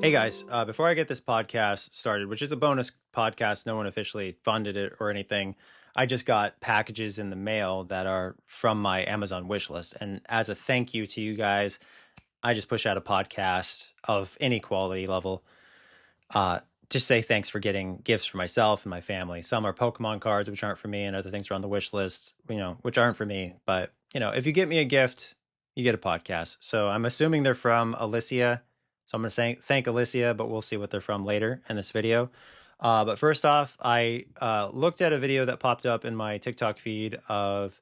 Hey guys, before I get this podcast started, which is a bonus podcast, no one officially funded it or anything. I just got packages in the mail that are from my Amazon wish list. And as a thank you to you guys, I just push out a podcast of any quality level. Uh, just say thanks for getting gifts for myself and my family. Some are Pokemon cards, which aren't for me, and other things are on the wish list, which aren't for me. But, if you get me a gift, you get a podcast. So I'm assuming they're from Alicia. So I'm going to say thank Alicia, but we'll see what they're from later in this video. But first off, I looked at a video that popped up in my TikTok feed of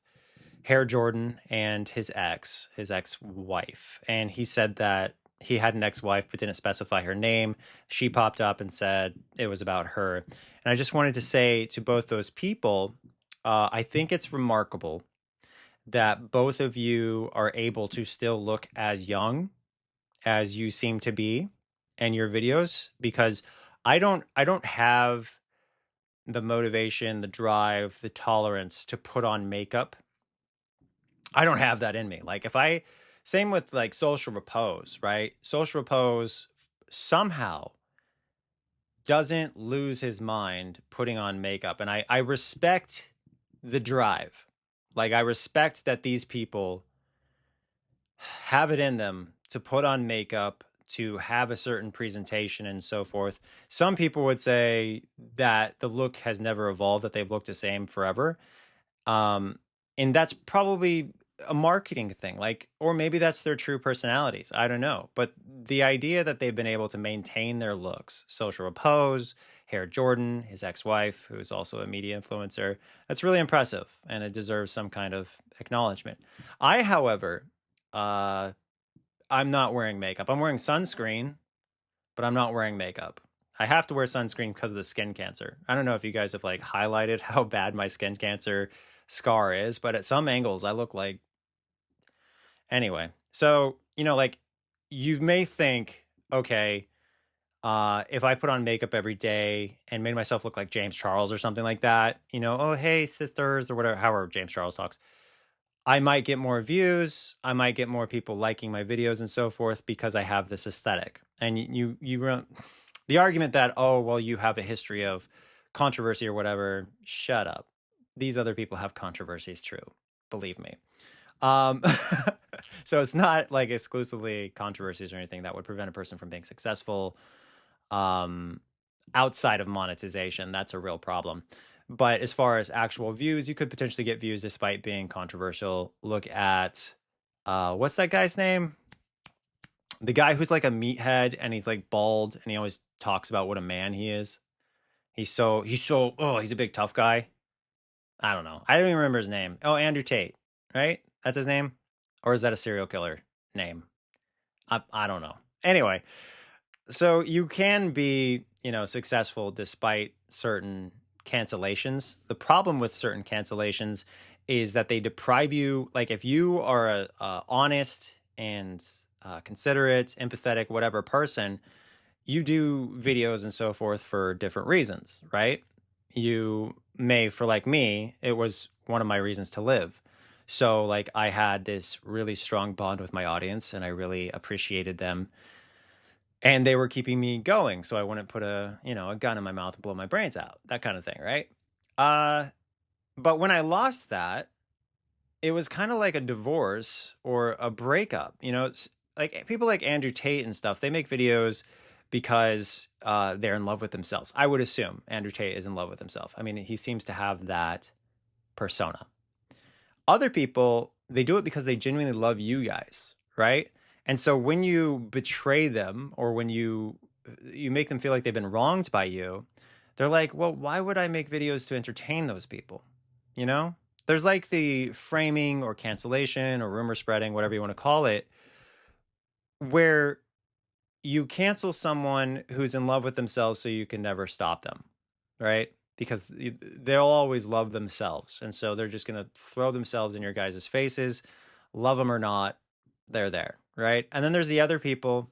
Hair Jordan and his ex-wife. And he said that he had an ex-wife but didn't specify her name. She popped up and said it was about her. And I just wanted to say to both those people, I think it's remarkable that both of you are able to still look as young as you seem to be in your videos, because I don't have the motivation, the drive, the tolerance to put on makeup. I don't have that in me. Like same with like Social Repose, right? Social Repose somehow doesn't lose his mind putting on makeup. And I respect the drive. Like I respect that these people have it in them to put on makeup, to have a certain presentation and so forth. Some people would say that the look has never evolved, that they've looked the same forever. And that's probably a marketing thing, or maybe that's their true personalities. I don't know. But the idea that they've been able to maintain their looks, Social Repose, Hair Jordan, his ex-wife, who's also a media influencer, that's really impressive, and it deserves some kind of acknowledgement. I, however, I'm not wearing makeup. I'm wearing sunscreen, but I'm not wearing makeup. I have to wear sunscreen because of the skin cancer. I don't know if you guys have highlighted how bad my skin cancer scar is, but at some angles I look like... Anyway, so, you may think, okay, if I put on makeup every day and made myself look like James Charles or something like that, oh, hey, sisters, or whatever, however James Charles talks, I might get more views. I might get more people liking my videos and so forth because I have this aesthetic. And the argument that, oh, well, you have a history of controversy or whatever, shut up. These other people have controversies, true. Believe me. So it's not like exclusively controversies or anything that would prevent a person from being successful. Outside of monetization, that's a real problem. But as far as actual views, you could potentially get views despite being controversial. Look at, what's that guy's name? The guy who's like a meathead and he's like bald and he always talks about what a man he is. He's a big tough guy. I don't know. I don't even remember his name. Oh, Andrew Tate, right? That's his name? Or is that a serial killer name? I don't know. Anyway, so you can be, successful despite certain cancellations. The problem with certain cancellations is that they deprive you. Like if you are a honest and considerate, empathetic, whatever person, you do videos and so forth for different reasons, right? You may, for like me, it was one of my reasons to live. So I had this really strong bond with my audience and I really appreciated them. And they were keeping me going, so I wouldn't put a gun in my mouth and blow my brains out, that kind of thing, right? But when I lost that, it was kind of like a divorce or a breakup. It's like people like Andrew Tate and stuff, they make videos because they're in love with themselves. I would assume Andrew Tate is in love with himself. I mean, he seems to have that persona. Other people, they do it because they genuinely love you guys, right? And so when you betray them or when you make them feel like they've been wronged by you, they're like, well, why would I make videos to entertain those people? There's like the framing or cancellation or rumor spreading, whatever you want to call it, where you cancel someone who's in love with themselves so you can never stop them, right? Because they'll always love themselves. And so they're just going to throw themselves in your guys' faces, love them or not, they're there, right? And then there's the other people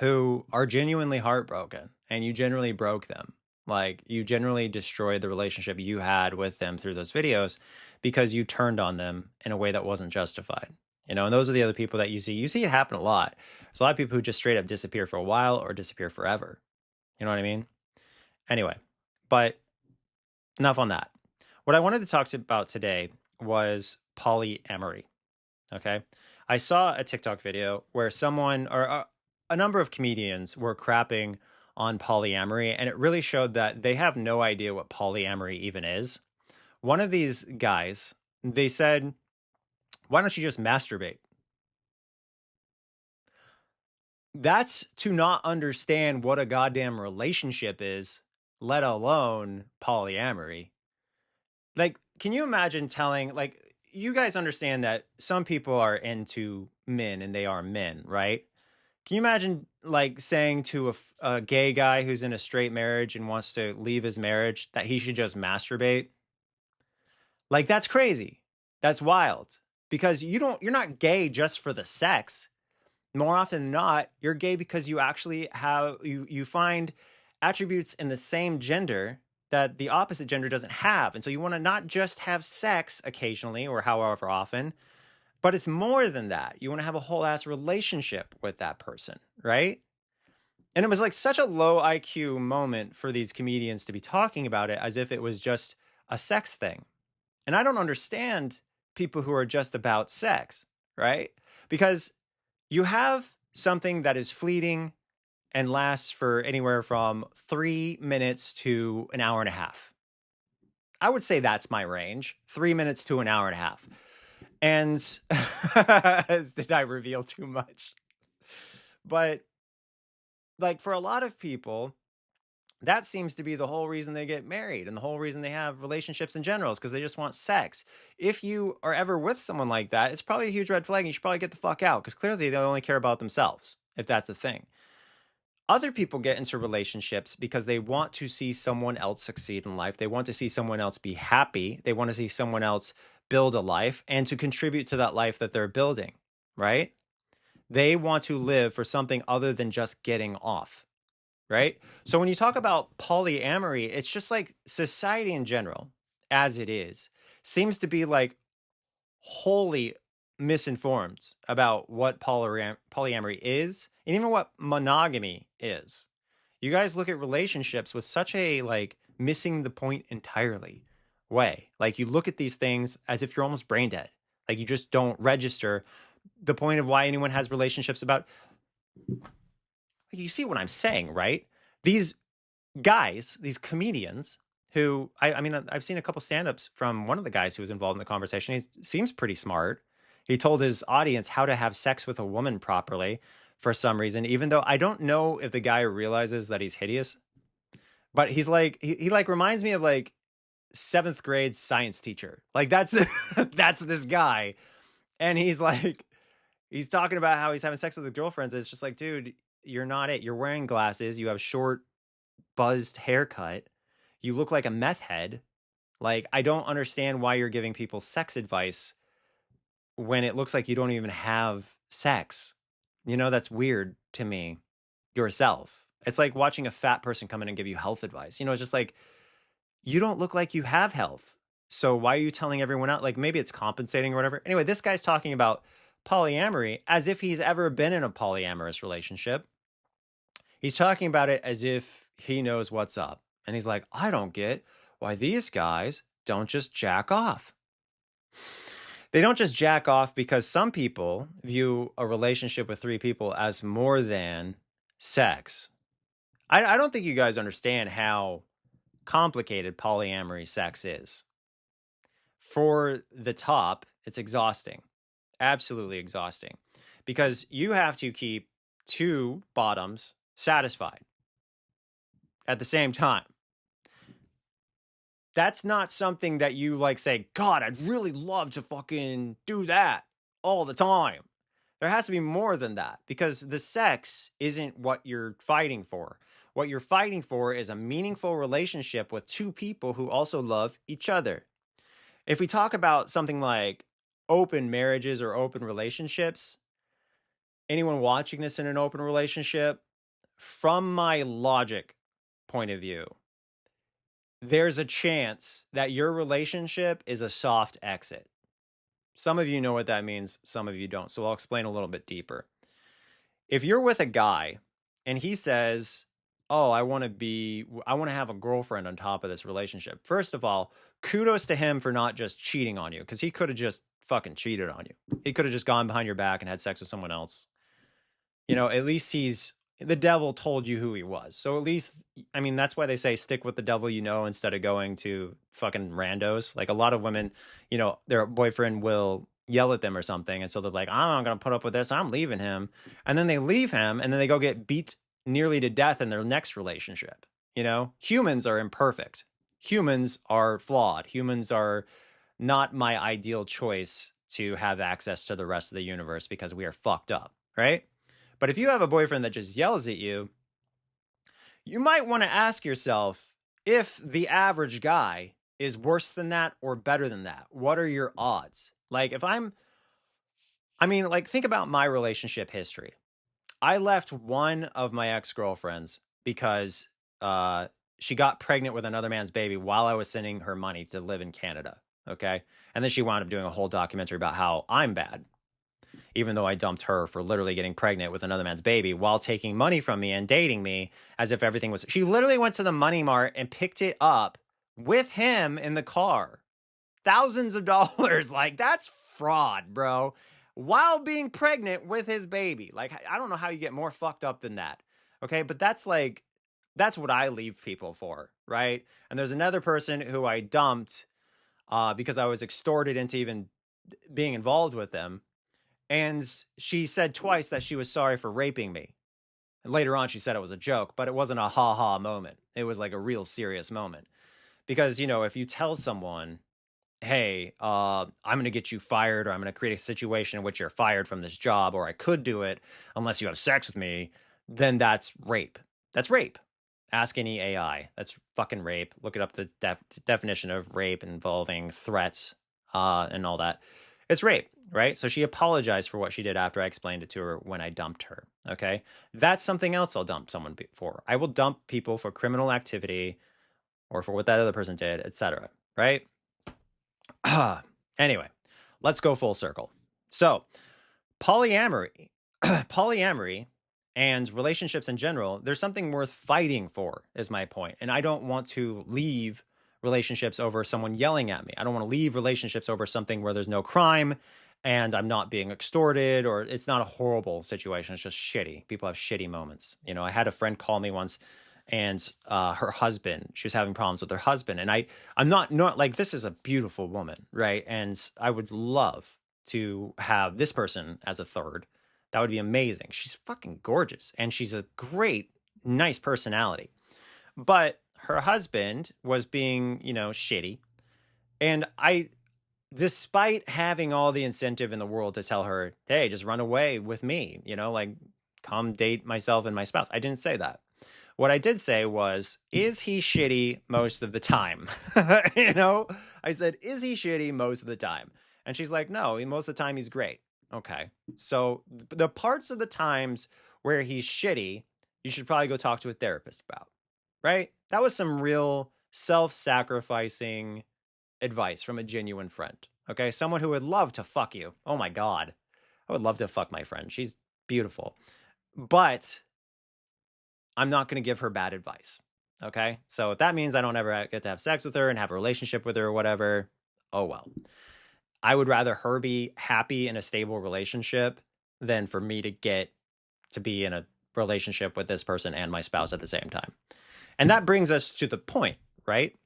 who are genuinely heartbroken and you generally broke them. Like you generally destroyed the relationship you had with them through those videos because you turned on them in a way that wasn't justified. And those are the other people that you see. You see it happen a lot. There's a lot of people who just straight up disappear for a while or disappear forever. You know what I mean? Anyway, but enough on that. What I wanted to talk about today was polyamory. Okay. I saw a TikTok video where someone or a number of comedians were crapping on polyamory, and it really showed that they have no idea what polyamory even is. One of these guys, they said, why don't you just masturbate? That's to not understand what a goddamn relationship is, let alone polyamory. Like, can you imagine telling, like, you guys understand that some people are into men and they are men, right? Can you imagine, like, saying to a gay guy who's in a straight marriage and wants to leave his marriage that he should just masturbate? Like, that's crazy. That's wild. Because you're not gay just for the sex. More often than not, you're gay because you actually you find attributes in the same gender that the opposite gender doesn't have. And so you want to not just have sex occasionally or however often, but it's more than that. You want to have a whole ass relationship with that person, right? And it was like such a low IQ moment for these comedians to be talking about it as if it was just a sex thing. And I don't understand people who are just about sex, right? Because you have something that is fleeting and lasts for anywhere from 3 minutes to an hour and a half. I would say that's my range, 3 minutes to an hour and a half. And did I reveal too much? But like for a lot of people, that seems to be the whole reason they get married and the whole reason they have relationships in general is because they just want sex. If you are ever with someone like that, it's probably a huge red flag and you should probably get the fuck out because clearly they only care about themselves, if that's the thing. Other people get into relationships because they want to see someone else succeed in life. They want to see someone else be happy. They want to see someone else build a life and to contribute to that life that they're building, right? They want to live for something other than just getting off, right? So when you talk about polyamory, it's just like society in general, as it is, seems to be like wholly misinformed about what polyamory is and even what monogamy is. You guys look at relationships with such a like missing the point entirely way. Like you look at these things as if you're almost brain dead. Like you just don't register the point of why anyone has relationships about. You see what I'm saying, right? These guys, these comedians who I mean, I've seen a couple stand-ups from one of the guys who was involved in the conversation. He seems pretty smart. He told his audience how to have sex with a woman properly for some reason, even though I don't know if the guy realizes that he's hideous. But he's like he like reminds me of like seventh grade science teacher. Like that's that's this guy. And he's talking about how he's having sex with his girlfriends. It's just like, dude, you're not it. You're wearing glasses. You have short buzzed haircut. You look like a meth head. Like, I don't understand why you're giving people sex advice when it looks like you don't even have sex. That's weird to me yourself. It's like watching a fat person come in and give you health advice. It's just like, you don't look like you have health. So why are you telling everyone else? Like, maybe it's compensating or whatever. Anyway, this guy's talking about polyamory as if he's ever been in a polyamorous relationship. He's talking about it as if he knows what's up. And he's like, I don't get why these guys don't just jack off. They don't just jack off because some people view a relationship with three people as more than sex. I don't think you guys understand how complicated polyamory sex is. For the top, it's exhausting. Absolutely exhausting. Because you have to keep two bottoms satisfied at the same time. That's not something that you like say, God, I'd really love to fucking do that all the time. There has to be more than that because the sex isn't what you're fighting for. What you're fighting for is a meaningful relationship with two people who also love each other. If we talk about something like open marriages or open relationships, anyone watching this in an open relationship, from my logic point of view, there's a chance that your relationship is a soft exit. Some of you know what that means, some of you don't. So I'll explain a little bit deeper. If you're with a guy and he says, "Oh, I want to have a girlfriend on top of this relationship." First of all, kudos to him for not just cheating on you, because he could have just fucking cheated on you. He could have just gone behind your back and had sex with someone else. At least the devil told you who he was. So at least, I mean, that's why they say stick with the devil instead of going to fucking randos. Like a lot of women, their boyfriend will yell at them or something. And so they're like, I'm not going to put up with this. I'm leaving him. And then they leave him and then they go get beat nearly to death in their next relationship. Humans are imperfect. Humans are flawed. Humans are not my ideal choice to have access to the rest of the universe because we are fucked up, right? But if you have a boyfriend that just yells at you, you might want to ask yourself if the average guy is worse than that or better than that. What are your odds? Like think about my relationship history. I left one of my ex-girlfriends because she got pregnant with another man's baby while I was sending her money to live in Canada. Okay. And then she wound up doing a whole documentary about how I'm bad, even though I dumped her for literally getting pregnant with another man's baby while taking money from me and dating me as if everything was. She literally went to the Money Mart and picked it up with him in the car. Thousands of dollars. Like, that's fraud, bro. While being pregnant with his baby. Like, I don't know how you get more fucked up than that. Okay. But that's what I leave people for. Right. And there's another person who I dumped because I was extorted into even being involved with them. And she said twice that she was sorry for raping me. And later on, she said it was a joke, but it wasn't a ha-ha moment. It was like a real serious moment. Because, if you tell someone, hey, I'm going to get you fired, or I'm going to create a situation in which you're fired from this job, or I could do it unless you have sex with me, then that's rape. That's rape. Ask any AI. That's fucking rape. Look it up, the definition of rape involving threats and all that. It's rape, right? So she apologized for what she did after I explained it to her when I dumped her, okay? That's something else I'll dump someone for. I will dump people for criminal activity or for what that other person did, etc., right? Anyway, let's go full circle. So, polyamory and relationships in general, there's something worth fighting for, is my point. And I don't want to leave relationships over someone yelling at me. I don't want to leave relationships over something where there's no crime and I'm not being extorted, or it's not a horrible situation. It's just shitty. People have shitty moments. I had a friend call me once and her husband, she was having problems with her husband. And I'm not like, this is a beautiful woman, right? And I would love to have this person as a third. That would be amazing. She's fucking gorgeous. And she's a great, nice personality. But her husband was being, shitty. And despite having all the incentive in the world to tell her, hey, just run away with me, like come date myself and my spouse. I didn't say that. What I did say was, is he shitty most of the time? I said, is he shitty most of the time? And she's like, no, most of the time he's great. Okay. So the parts of the times where he's shitty, you should probably go talk to a therapist about, right? That was some real self-sacrificing advice from a genuine friend. Okay. Someone who would love to fuck you. Oh my God. I would love to fuck my friend. She's beautiful. But I'm not going to give her bad advice. Okay. So if that means I don't ever get to have sex with her and have a relationship with her or whatever, oh well. I would rather her be happy in a stable relationship than for me to get to be in a relationship with this person and my spouse at the same time. And that brings us to the point, right?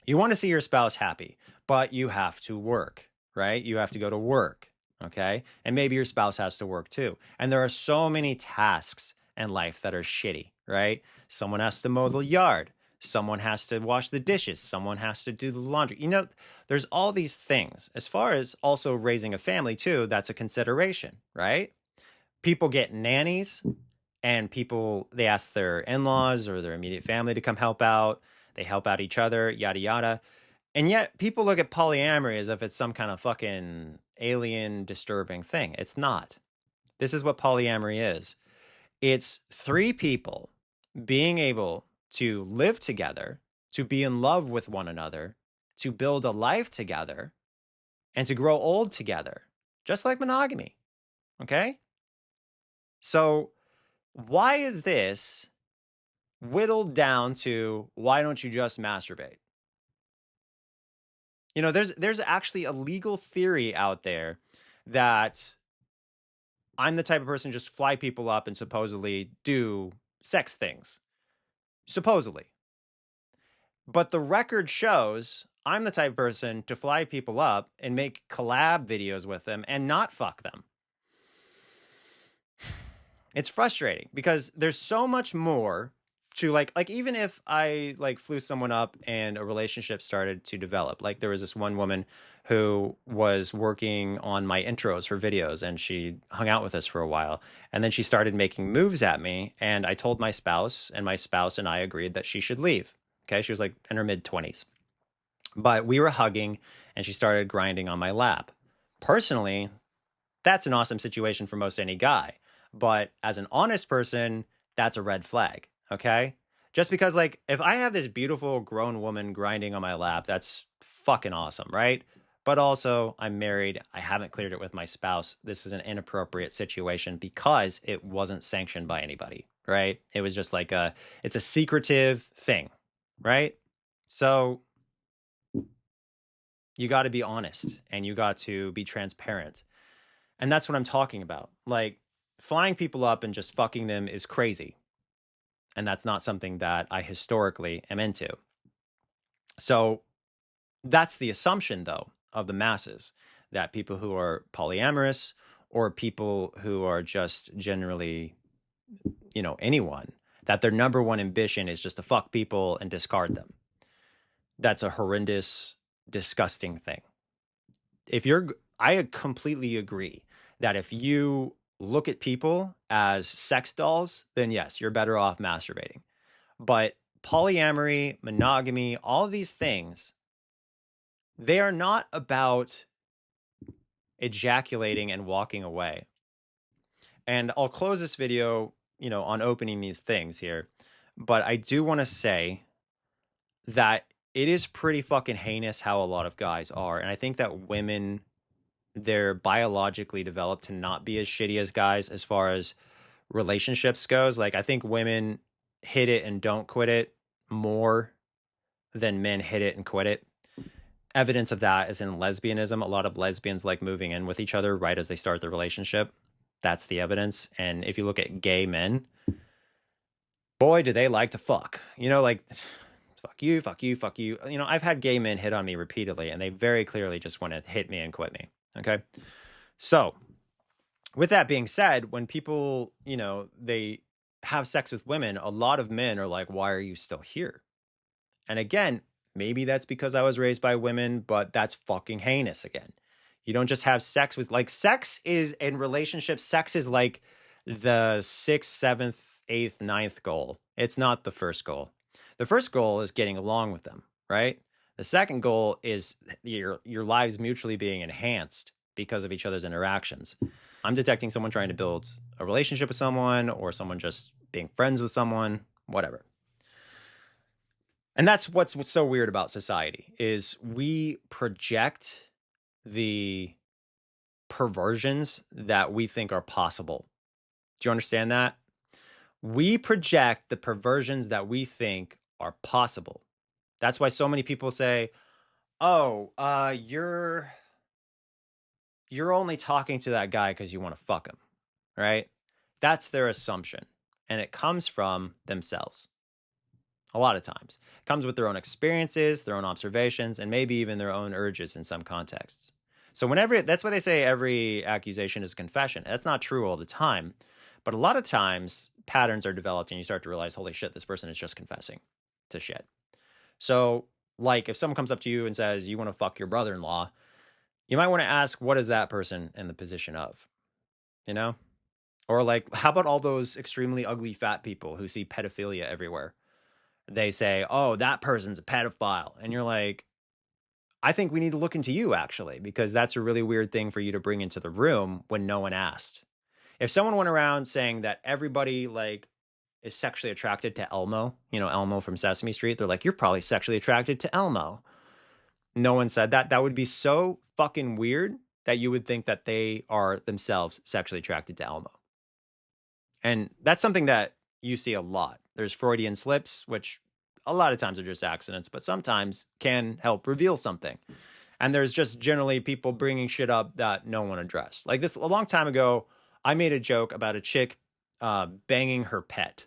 You want to see your spouse happy, but you have to work, right? You have to go to work, okay? And maybe your spouse has to work too. And there are so many tasks in life that are shitty, right? Someone has to mow the yard. Someone has to wash the dishes. Someone has to do the laundry. There's all these things. As far as also raising a family too, that's a consideration, right? People get nannies and they ask their in-laws or their immediate family to come help out. They help out each other, yada, yada. And yet people look at polyamory as if it's some kind of fucking alien disturbing thing. It's not. This is what polyamory is. It's 3 people being able to live together, to be in love with one another, to build a life together, and to grow old together, just like monogamy. Okay? So, why is this whittled down to why don't you just masturbate? You know, there's actually a legal theory out there that I'm the type of person to just fly people up and supposedly do sex things. Supposedly. But the record shows I'm the type of person to fly people up and make collab videos with them and not fuck them. It's frustrating because there's so much more to like even if I like flew someone up and a relationship started to develop. Like there was this one woman who was working on my intros for videos and she hung out with us for a while and then she started making moves at me and I told my spouse and I agreed that she should leave. Okay, she was like in her mid 20s. But we were hugging and she started grinding on my lap. Personally, that's an awesome situation for most any guy. But as an honest person, that's a red flag. Okay. Just because, like, if I have this beautiful grown woman grinding on my lap, that's fucking awesome. Right. But also, I'm married. I haven't cleared it with my spouse. This is an inappropriate situation because it wasn't sanctioned by anybody. Right. It was just like it's a secretive thing. Right. So you got to be honest and you got to be transparent. And that's what I'm talking about. Like flying people up and just fucking them is crazy. And that's not something that I historically am into. So that's the assumption, though, of the masses that people who are polyamorous or people who are just generally, anyone, that their number one ambition is just to fuck people and discard them. That's a horrendous, disgusting thing. I completely agree that if you look at people as sex dolls, then yes, you're better off masturbating. But polyamory, monogamy, all of these things, they are not about ejaculating and walking away. And I'll close this video, on opening these things here. But I do want to say that it is pretty fucking heinous how a lot of guys are. And I think that women, they're biologically developed to not be as shitty as guys as far as relationships goes. Like I think women hit it and don't quit it more than men hit it and quit it. Evidence of that is in lesbianism. A lot of lesbians like moving in with each other right as they start the relationship. That's the evidence. And if you look at gay men, boy, do they like to fuck. Like fuck you, fuck you, fuck you. I've had gay men hit on me repeatedly and they very clearly just want to hit me and quit me. Okay. So with that being said, when people, they have sex with women, a lot of men are like, why are you still here? And again, maybe that's because I was raised by women, but that's fucking heinous again. You don't just have sex with, like, sex is in relationships, sex is like the 6th, 7th, 8th, 9th goal. It's not the first goal. The first goal is getting along with them, right? The second goal is your lives mutually being enhanced because of each other's interactions. I'm detecting someone trying to build a relationship with someone or someone just being friends with someone, whatever. And that's what's so weird about society is we project the perversions that we think are possible. Do you understand that? We project the perversions that we think are possible. That's why so many people say, "Oh, you're only talking to that guy because you want to fuck him," right? That's their assumption, and it comes from themselves. A lot of times, it comes with their own experiences, their own observations, and maybe even their own urges in some contexts. So that's why they say every accusation is a confession. That's not true all the time, but a lot of times patterns are developed, and you start to realize, holy shit, this person is just confessing to shit. So, like, if someone comes up to you and says, you want to fuck your brother-in-law, you might want to ask, what is that person in the position of? Or like, how about all those extremely ugly fat people who see pedophilia everywhere? They say, oh, that person's a pedophile. And you're like, I think we need to look into you, actually, because that's a really weird thing for you to bring into the room when no one asked. If someone went around saying that everybody, like, is sexually attracted to Elmo, Elmo from Sesame Street, they're like, you're probably sexually attracted to Elmo. no one said that. That would be so fucking weird that you would think that they are themselves sexually attracted to Elmo. And that's something that you see a lot. There's Freudian slips, which a lot of times are just accidents, but sometimes can help reveal something. And there's just generally people bringing shit up that no one addressed. Like this, a long time ago, I made a joke about a chick banging her pet.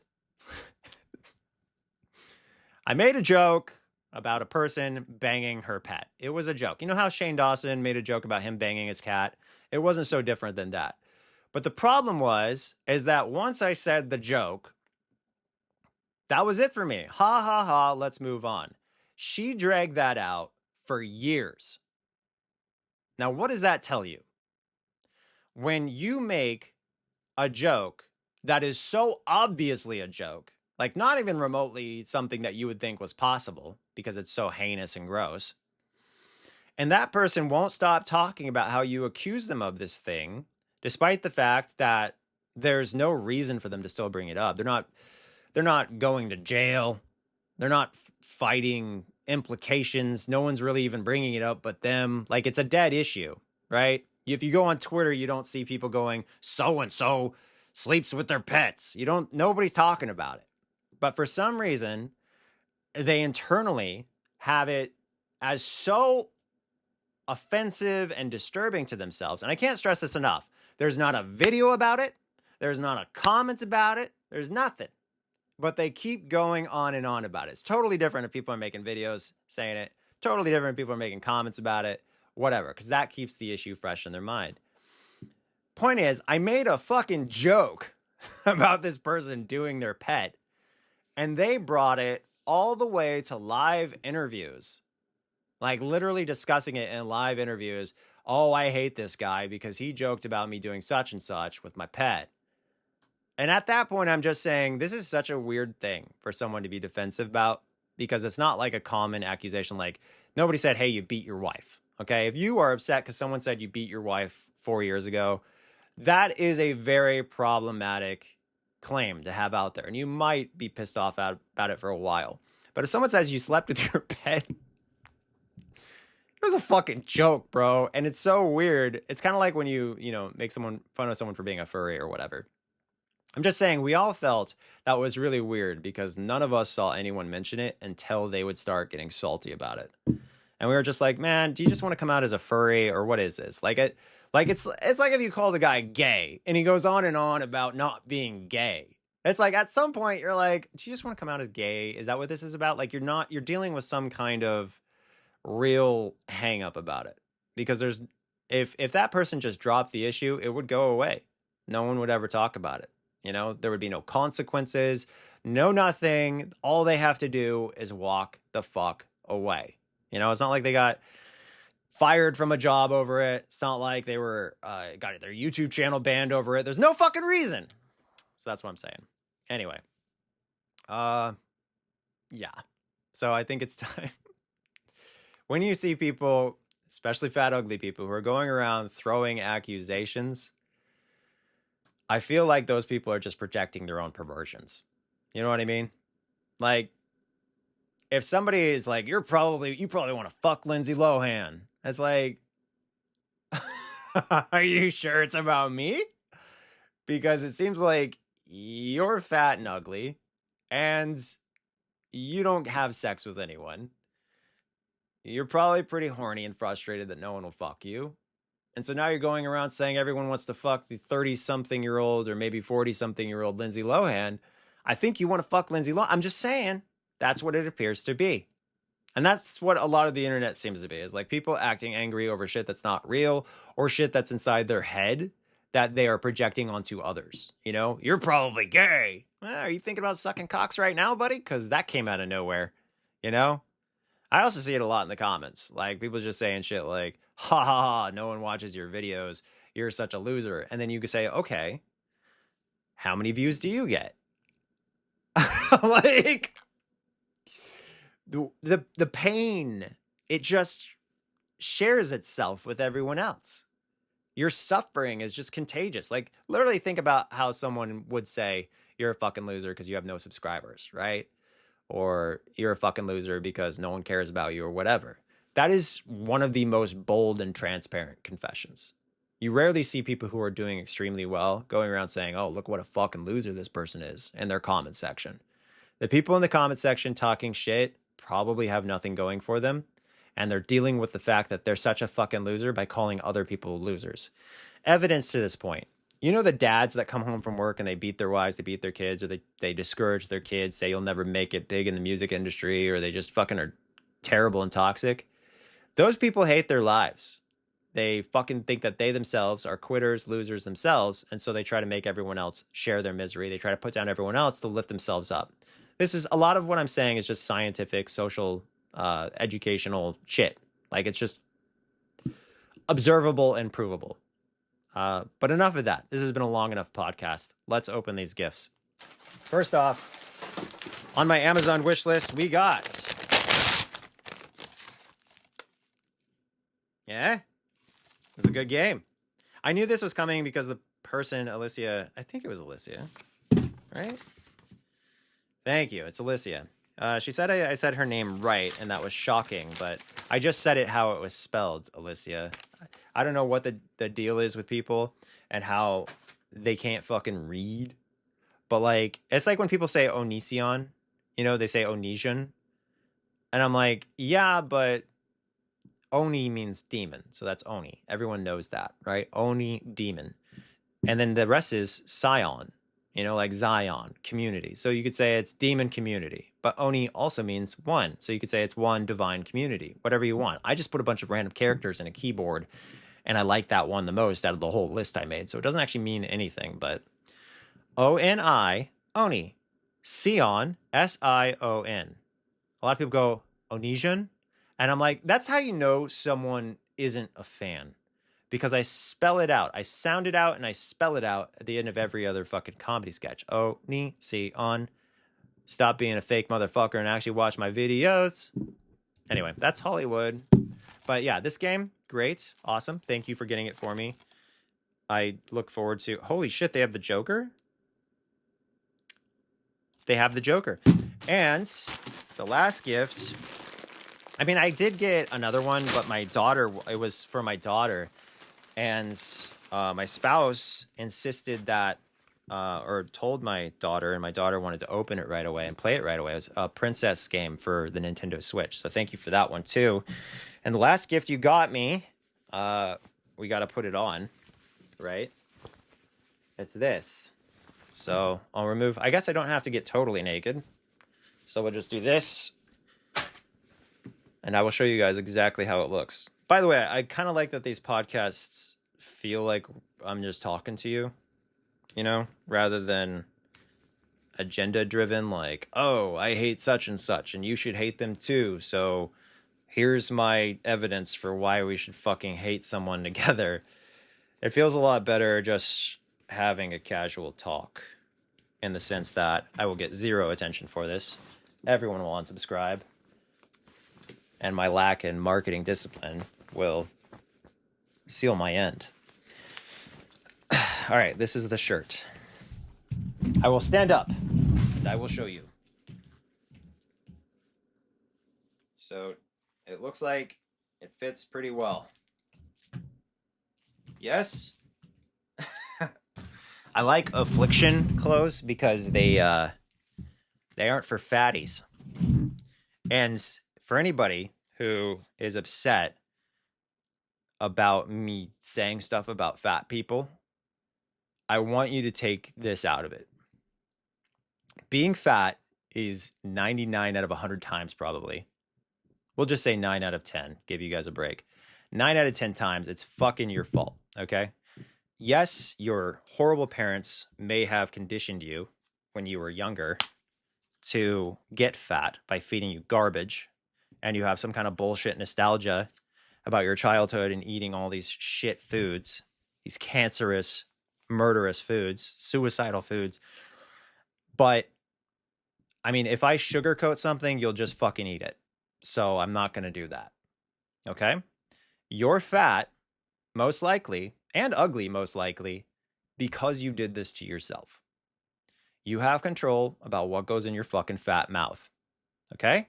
I made a joke about a person banging her pet. It was a joke. You know how Shane Dawson made a joke about him banging his cat? It wasn't so different than that. But the problem is that once I said the joke, that was it for me. Ha ha ha, let's move on. She dragged that out for years. Now, what does that tell you? When you make a joke that is so obviously a joke, like not even remotely something that you would think was possible because it's so heinous and gross, and that person won't stop talking about how you accuse them of this thing, despite the fact that there's no reason for them to still bring it up. They're not going to jail. They're not fighting implications. No one's really even bringing it up but them. Like, it's a dead issue, right? If you go on Twitter, you don't see people going, so-and-so sleeps with their pets. Nobody's talking about it. But for some reason, they internally have it as so offensive and disturbing to themselves. And I can't stress this enough. There's not a video about it. There's not a comment about it. There's nothing. But they keep going on and on about it. It's totally different if people are making videos saying it. Totally different if people are making comments about it. Whatever, because that keeps the issue fresh in their mind. Point is, I made a fucking joke about this person doing their pet, and they brought it all the way to live interviews. Like literally discussing it in live interviews. Oh, I hate this guy because he joked about me doing such and such with my pet. And at that point, I'm just saying this is such a weird thing for someone to be defensive about, because it's not like a common accusation. Like nobody said, hey, you beat your wife. Okay. If you are upset because someone said you beat your wife 4 years ago, that is a very problematic claim to have out there. And you might be pissed off about it for a while. But if someone says you slept with your pet, it was a fucking joke, bro. And it's so weird. It's kind of like when you make fun of someone for being a furry or whatever. I'm just saying we all felt that was really weird because none of us saw anyone mention it until they would start getting salty about it. And we were just like, man, do you just want to come out as a furry or what is this? It's like if you call the guy gay and he goes on and on about not being gay. It's like at some point you're like, do you just want to come out as gay? Is that what this is about? Like you're dealing with some kind of real hang up about it, because if that person just dropped the issue, it would go away. No one would ever talk about it. There would be no consequences, no nothing. All they have to do is walk the fuck away. It's not like they got fired from a job over it. It's not like they were got their YouTube channel banned over it. There's no fucking reason. So that's what I'm saying. Anyway, yeah. So I think it's time. When you see people, especially fat, ugly people, who are going around throwing accusations, I feel like those people are just projecting their own perversions. You know what I mean? Like, if somebody is like, you probably want to fuck Lindsay Lohan. It's like, are you sure it's about me? Because it seems like you're fat and ugly and you don't have sex with anyone. You're probably pretty horny and frustrated that no one will fuck you. And so now you're going around saying everyone wants to fuck the 30-something-year-old or maybe 40-something-year-old Lindsay Lohan. I think you want to fuck Lindsay Lohan. I'm just saying that's what it appears to be. And that's what a lot of the internet seems to be, is like people acting angry over shit that's not real or shit that's inside their head that they are projecting onto others. You're probably gay. Well, are you thinking about sucking cocks right now, buddy? Because that came out of nowhere. I also see it a lot in the comments. Like people just saying shit like, ha ha ha, no one watches your videos. You're such a loser. And then you could say, okay, how many views do you get? Like the pain, it just shares itself with everyone else. Your suffering is just contagious. Like literally think about how someone would say you're a fucking loser because you have no subscribers, right? Or you're a fucking loser because no one cares about you or whatever. That is one of the most bold and transparent confessions. You rarely see people who are doing extremely well going around saying, oh, look what a fucking loser this person is in their comment section. The people in the comment section talking shit probably have nothing going for them. And they're dealing with the fact that they're such a fucking loser by calling other people losers. Evidence to this point. You know the dads that come home from work and they beat their wives, they beat their kids, or they discourage their kids, say you'll never make it big in the music industry, or they just fucking are terrible and toxic. Those people hate their lives. They fucking think that they themselves are quitters, losers themselves, and so they try to make everyone else share their misery. They try to put down everyone else to lift themselves up. This is a lot of what I'm saying is just scientific, social, educational shit. Like, it's just observable and provable. But enough of that. This has been a long enough podcast. Let's open these gifts. First off, on my Amazon wish list, we got... Yeah, it's a good game. I knew this was coming because the person, Alicia, I think it was Alicia, right? Thank you. It's Alicia. She said I said her name right, and that was shocking, but I just said it how it was spelled, Alicia. I don't know what the deal is with people and how they can't fucking read, but like, it's like when people say Onision, you know, they say Onision, and I'm like, yeah, but Oni means demon, so that's Oni. Everyone knows that, right? Oni, demon. And then the rest is Scion, you know, like Zion, community. So you could say it's demon community, but Oni also means one. So you could say it's one divine community, whatever you want. I just put a bunch of random characters in a keyboard, and I like that one the most out of the whole list I made. So it doesn't actually mean anything, but O-N-I, Oni. Sion, S-I-O-N. A lot of people go, Onision? And I'm like, that's how you know someone isn't a fan. Because I spell it out. I sound it out and I spell it out at the end of every other fucking comedy sketch. O-Ni-Si-On. Stop being a fake motherfucker and actually watch my videos. Anyway, that's Hollywood. But yeah, this game, great. Awesome. Thank you for getting it for me. I look forward to... Holy shit, they have the Joker? They have the Joker. And the last gift... I mean, I did get another one, but my daughter, it was for my daughter. And my spouse insisted that, or told my daughter, and my daughter wanted to open it right away and play it right away. It was a princess game for the Nintendo Switch. So thank you for that one, too. And the last gift you got me, we got to put it on, right? It's this. So I'll remove, I guess I don't have to get totally naked. So we'll just do this. And I will show you guys exactly how it looks. By the way, I kind of like that these podcasts feel like I'm just talking to you, you know, rather than agenda-driven, like, oh, I hate such and such, and you should hate them too, so here's my evidence for why we should fucking hate someone together. It feels a lot better just having a casual talk, in the sense that I will get zero attention for this. Everyone will unsubscribe. And my lack in marketing discipline will seal my end. All right, this is the shirt. I will stand up, and I will show you. So, it looks like it fits pretty well. Yes? I like affliction clothes because they aren't for fatties. And for anybody who is upset about me saying stuff about fat people, I want you to take this out of it. Being fat is 99 out of 100 times probably. We'll just say 9 out of 10, give you guys a break. 9 out of 10 times, it's fucking your fault, okay? Yes, your horrible parents may have conditioned you when you were younger to get fat by feeding you garbage, and you have some kind of bullshit nostalgia about your childhood and eating all these shit foods, these cancerous, murderous foods, suicidal foods. But, I mean, if I sugarcoat something, you'll just fucking eat it. So I'm not going to do that. Okay? You're fat, most likely, and ugly, most likely, because you did this to yourself. You have control about what goes in your fucking fat mouth. Okay?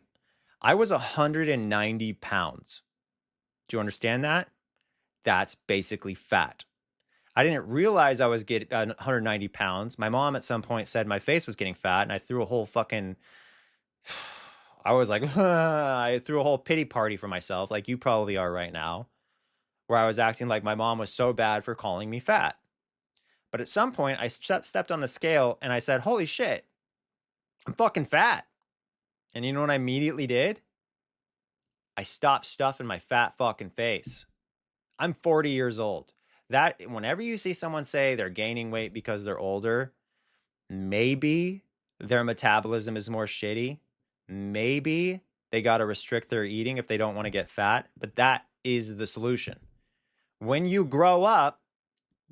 I was 190 pounds Do you understand that? That's basically fat. I didn't realize I was getting 190 pounds. My mom at some point said my face was getting fat, and I threw a whole fucking, I was like, I threw a whole pity party for myself, like you probably are right now, where I was acting like my mom was so bad for calling me fat. But at some point, I stepped on the scale and I said, holy shit, I'm fucking fat. And you know what I immediately did? I stopped stuffing my fat fucking face. I'm 40 years old. That whenever you see someone say they're gaining weight because they're older, maybe their metabolism is more shitty. Maybe they got to restrict their eating if they don't want to get fat, but that is the solution. When you grow up,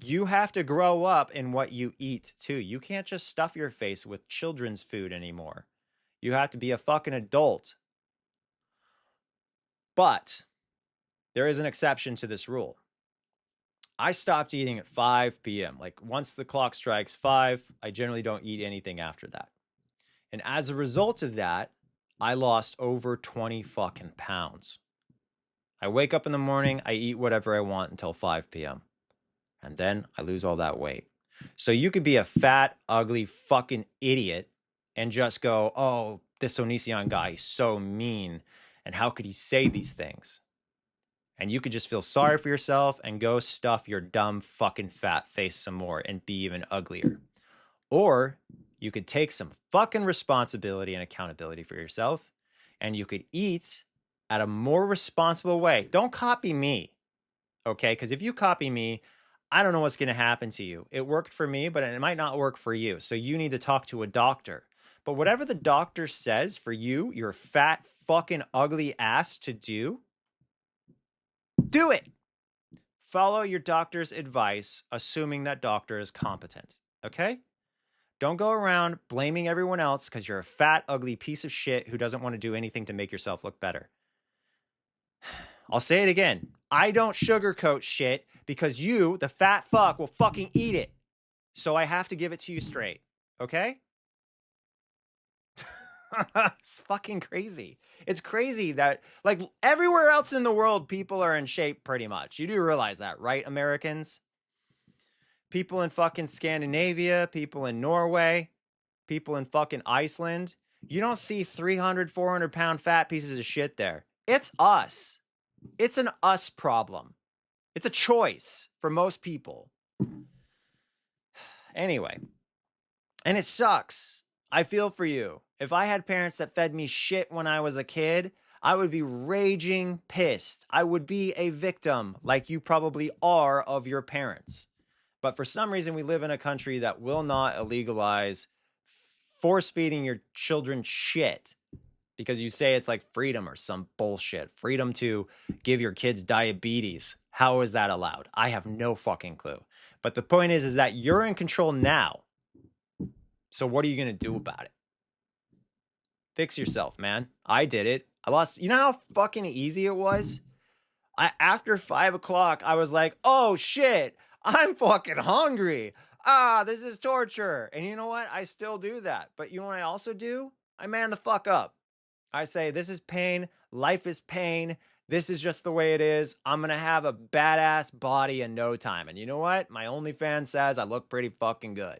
you have to grow up in what you eat too. You can't just stuff your face with children's food anymore. You have to be a fucking adult. But there is an exception to this rule. I stopped eating at 5 p.m. Like once the clock strikes 5, I generally don't eat anything after that. And as a result of that, I lost over 20 fucking pounds. I wake up in the morning, I eat whatever I want until 5 p.m. And then I lose all that weight. So you could be a fat, ugly fucking idiot and just go, oh, this Onision guy is so mean. And how could he say these things? And you could just feel sorry for yourself and go stuff your dumb fucking fat face some more and be even uglier. Or you could take some fucking responsibility and accountability for yourself and you could eat at a more responsible way. Don't copy me, okay? Because if you copy me, I don't know what's going to happen to you. It worked for me, but it might not work for you. So you need to talk to a doctor. But whatever the doctor says for you, your fat fucking ugly ass to do it. Follow your doctor's advice, assuming that doctor is competent, okay? Don't go around blaming everyone else because you're a fat, ugly piece of shit who doesn't want to do anything to make yourself look better. I'll say it again. I don't sugarcoat shit because you, the fat fuck, will fucking eat it. So I have to give it to you straight, okay? It's fucking crazy. It's crazy that, like, everywhere else in the world, people are in shape pretty much. You do realize that, right, Americans? People in fucking Scandinavia, people in Norway, people in fucking Iceland. You don't see 300, 400 pound fat pieces of shit there. It's us. It's an us problem. It's a choice for most people. Anyway, and it sucks. I feel for you. If I had parents that fed me shit when I was a kid, I would be raging pissed. I would be a victim, like you probably are, of your parents. But for some reason, we live in a country that will not illegalize force feeding your children shit because you say it's like freedom or some bullshit. Freedom to give your kids diabetes. How is that allowed? I have no fucking clue. But the point is that you're in control now. So what are you going to do about it? Fix yourself, man. I did it. I lost. You know how fucking easy it was? After 5 o'clock, I was like, oh shit, I'm fucking hungry. This is torture. And you know what? I still do that. But you know what I also do? I man the fuck up. I say, this is pain. Life is pain. This is just the way it is. I'm going to have a badass body in no time. And you know what? My OnlyFans says I look pretty fucking good.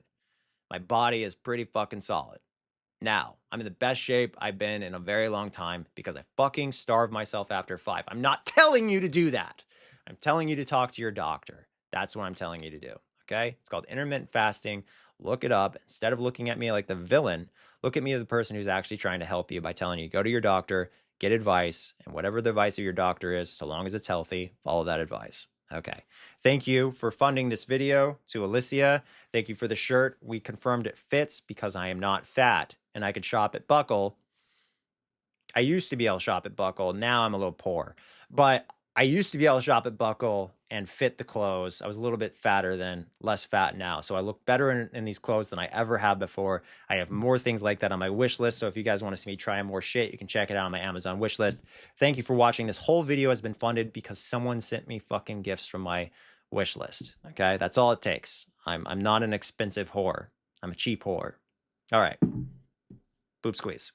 My body is pretty fucking solid. Now, I'm in the best shape I've been in a very long time because I fucking starved myself after 5. I'm not telling you to do that. I'm telling you to talk to your doctor. That's what I'm telling you to do, okay? It's called intermittent fasting. Look it up. Instead of looking at me like the villain, look at me as the person who's actually trying to help you by telling you, go to your doctor, get advice, and whatever the advice of your doctor is, so long as it's healthy, follow that advice. Okay. Thank you for funding this video to Alicia. Thank you for the shirt. We confirmed it fits because I am not fat and I could shop at Buckle. I used to be able to shop at Buckle. Now I'm a little poor, but I used to be able to shop at Buckle and fit the clothes. I was a little bit fatter then, less fat now. So I look better in these clothes than I ever have before. I have more things like that on my wish list. So if you guys want to see me try more shit, you can check it out on my Amazon wish list. Thank you for watching. This whole video has been funded because someone sent me fucking gifts from my wish list. Okay, that's all it takes. I'm not an expensive whore. I'm a cheap whore. All right. Boob squeeze.